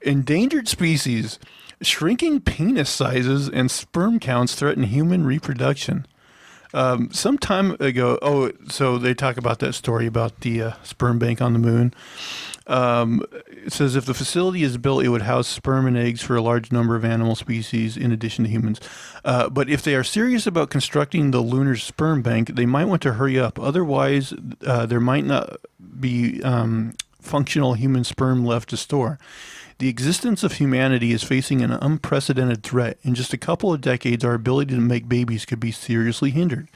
Endangered species. Shrinking penis sizes and sperm counts threaten human reproduction. Some time ago, so they talk about that story about the sperm bank on the moon. It says if the facility is built, it would house sperm and eggs for a large number of animal species in addition to humans. But if they are serious about constructing the lunar sperm bank, they might want to hurry up. Otherwise, there might not be functional human sperm left to store. The existence of humanity is facing an unprecedented threat. In just a couple of decades, our ability to make babies could be seriously hindered.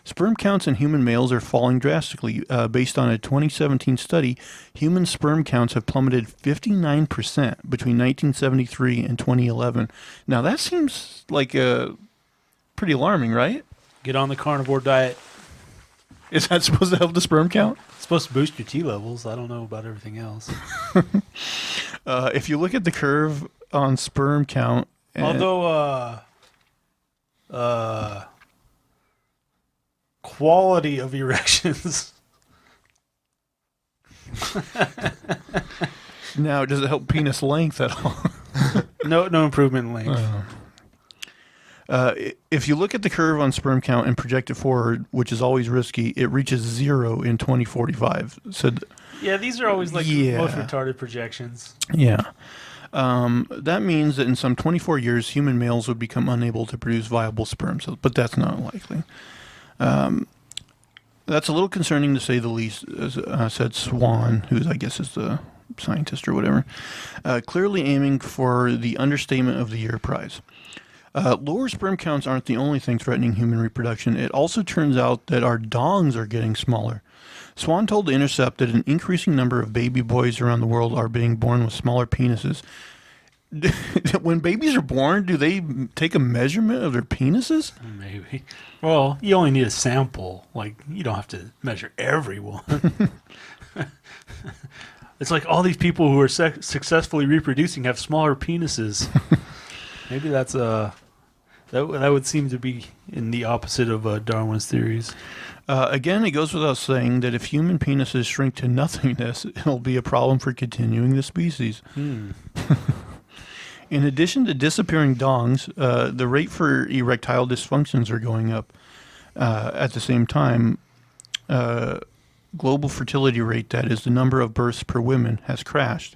Sperm counts in human males are falling drastically. Based on a 2017 study, human sperm counts have plummeted 59% between 1973 and 2011. Now, that seems like pretty alarming, right? Get on the carnivore diet. Is that supposed to help the sperm count? It's supposed to boost your T levels. I don't know about everything else. If you look at the curve on sperm count... Although, quality of erections. Now, does it help penis length at all? No improvement in length. If you look at the curve on sperm count and project it forward, which is always risky, it reaches 0 in 2045. So, yeah, these are always like most retarded projections. Yeah. That means that in some 24 years, human males would become unable to produce viable sperm cells, but that's not likely. That's a little concerning to say the least, said Swan, who I guess is the scientist or whatever, clearly aiming for the understatement of the year prize. Lower sperm counts aren't the only thing threatening human reproduction. It also turns out that our dongs are getting smaller. Swan told The Intercept that an increasing number of baby boys around the world are being born with smaller penises. When babies are born, do they take a measurement of their penises? Maybe. Well, you only need a sample. Like, you don't have to measure everyone. It's like all these people who are successfully reproducing have smaller penises. Maybe that's that would seem to be in the opposite of Darwin's theories. Again, it goes without saying that if human penises shrink to nothingness, it'll be a problem for continuing the species. In addition to disappearing dongs, the rate for erectile dysfunctions are going up. At the same time, global fertility rate, that is the number of births per woman, has crashed.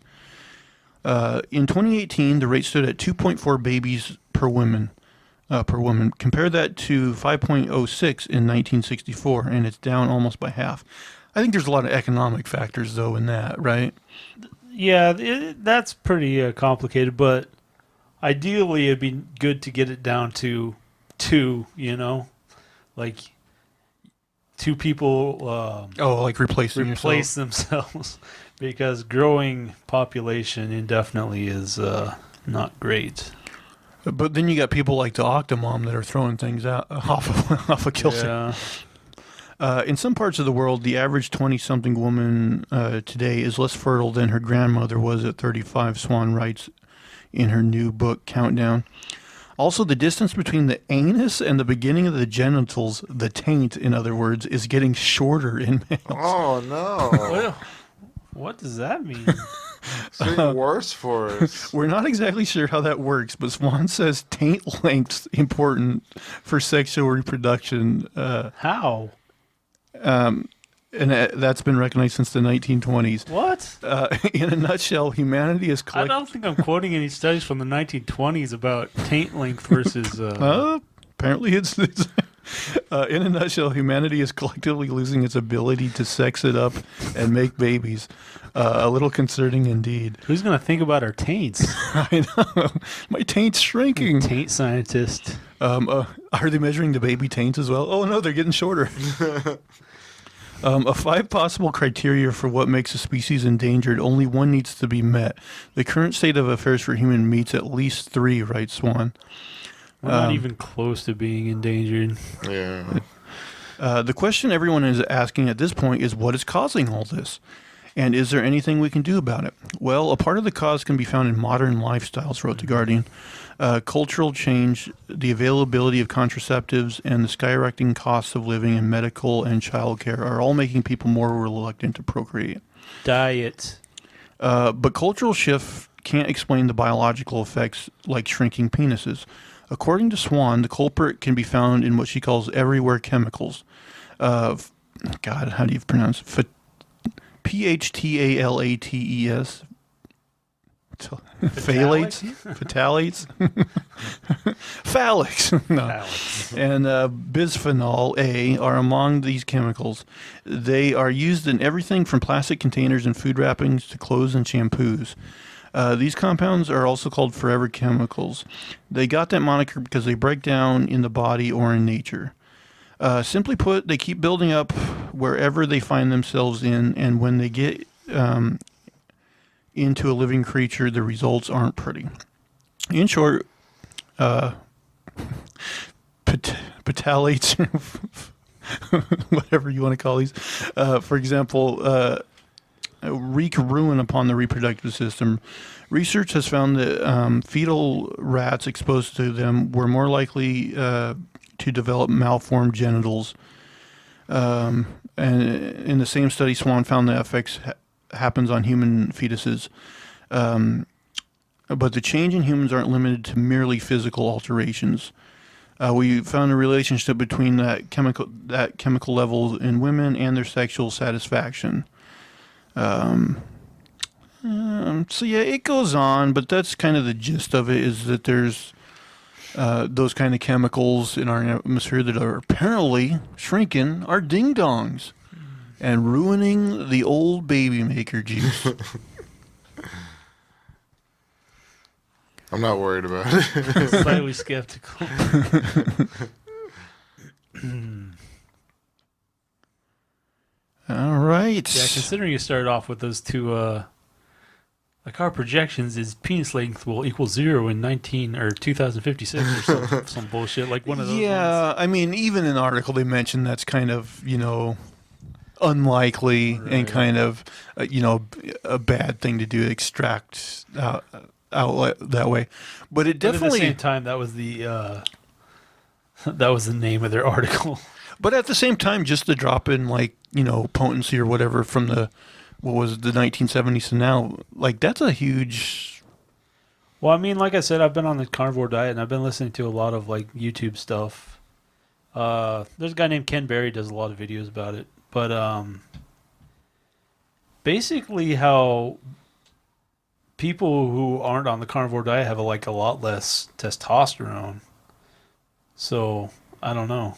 In 2018, the rate stood at 2.4 babies per woman. Compare that to 5.06 in 1964, and it's down almost by half. I think there's a lot of economic factors, though, in that, right? Yeah, that's pretty complicated, but ideally it'd be good to get it down to 2, like 2 people like replace themselves, because growing population indefinitely is not great. But then you got people like the Octomom that are throwing things out off a kilter. Yeah. In some parts of the world, the average 20-something woman today is less fertile than her grandmother was at 35, Swan writes in her new book, Countdown. Also, the distance between the anus and the beginning of the genitals, the taint, in other words, is getting shorter in males. Oh, no. What does that mean? It's getting worse for us. We're not exactly sure how that works, but Swan says taint length's important for sexual reproduction. How? And that's been recognized since the 1920s. What? In a nutshell, humanity is I don't think I'm quoting any studies from the 1920s about taint length versus... Apparently it's in a nutshell, humanity is collectively losing its ability to sex it up and make babies. A little concerning indeed. Who's going to think about our taints? I know. My taint's shrinking. Taint scientist. Are they measuring the baby taints as well? Oh, no, they're getting shorter. Of 5 possible criteria for what makes a species endangered, only one needs to be met. The current state of affairs for human meets at least 3, writes Swan. We're not even close to being endangered. Yeah. The question everyone is asking at this point is, what is causing all this? And is there anything we can do about it? Well, a part of the cause can be found in modern lifestyles, wrote The Guardian. Cultural change, the availability of contraceptives, and the skyrocketing costs of living in medical and childcare are all making people more reluctant to procreate. Diet. But cultural shift can't explain the biological effects like shrinking penises. According to Swan, the culprit can be found in what she calls everywhere chemicals. God, how do you pronounce it? Phtalates? Phthalates? Phthalates? Phthalates. No. Alex. And bisphenol A are among these chemicals. They are used in everything from plastic containers and food wrappings to clothes and shampoos. These compounds are also called forever chemicals. They got that moniker because they break down in the body or in nature. Simply put, they keep building up wherever they find themselves in, and when they get into a living creature, the results aren't pretty. In short, phthalates, whatever you want to call these, for example, wreak ruin upon the reproductive system. Research has found that fetal rats exposed to them were more likely to develop malformed genitals. And in the same study, Swan found the effects happens on human fetuses. But the change in humans aren't limited to merely physical alterations. We found a relationship between that chemical level in women and their sexual satisfaction. So yeah, it goes on, but that's kind of the gist of it, is that there's those kind of chemicals in our atmosphere that are apparently shrinking our ding-dongs and ruining the old baby maker juice. I'm not worried about it. Slightly skeptical. All right. Yeah, considering you started off with those two, like our projections is penis length will equal 0 in 2056 or some bullshit like one of those. Yeah, ones. I mean, even in the article they mentioned that's kind of, unlikely and kind of, a bad thing to do, extract out that way. But it definitely. But at the same time, that was the name of their article. But at the same time, just to drop in potency or whatever from the 1970s to now, that's a huge. Well, I mean, like I said, I've been on the carnivore diet and I've been listening to a lot of YouTube stuff. There's a guy named Ken Berry does a lot of videos about it, but basically how people who aren't on the carnivore diet have a lot less testosterone. So I don't know.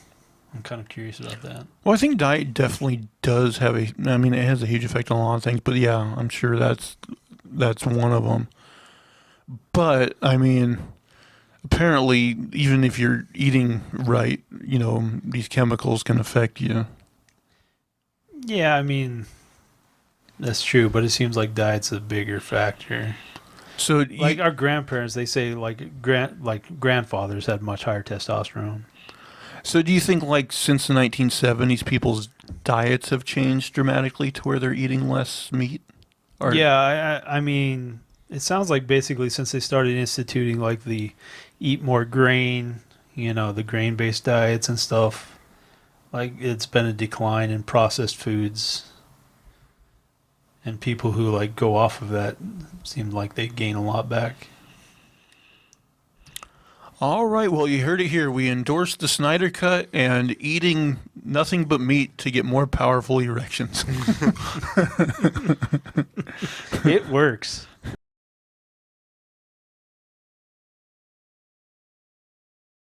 I'm kind of curious about that. Well, I think diet definitely does have it has a huge effect on a lot of things, but yeah, I'm sure that's one of them. But, apparently, even if you're eating right, these chemicals can affect you. Yeah, that's true, but it seems like diet's a bigger factor. So, our grandparents, they say grandfathers had much higher testosterone. So do you think since the 1970s people's diets have changed dramatically to where they're eating less meat? Or... Yeah, it sounds like basically since they started instituting the eat more grain, the grain-based diets and stuff, it's been a decline in processed foods. And people who go off of that seem like they gain a lot back. All right, well, you heard it here. We endorsed the Snyder Cut and eating nothing but meat to get more powerful erections. It works.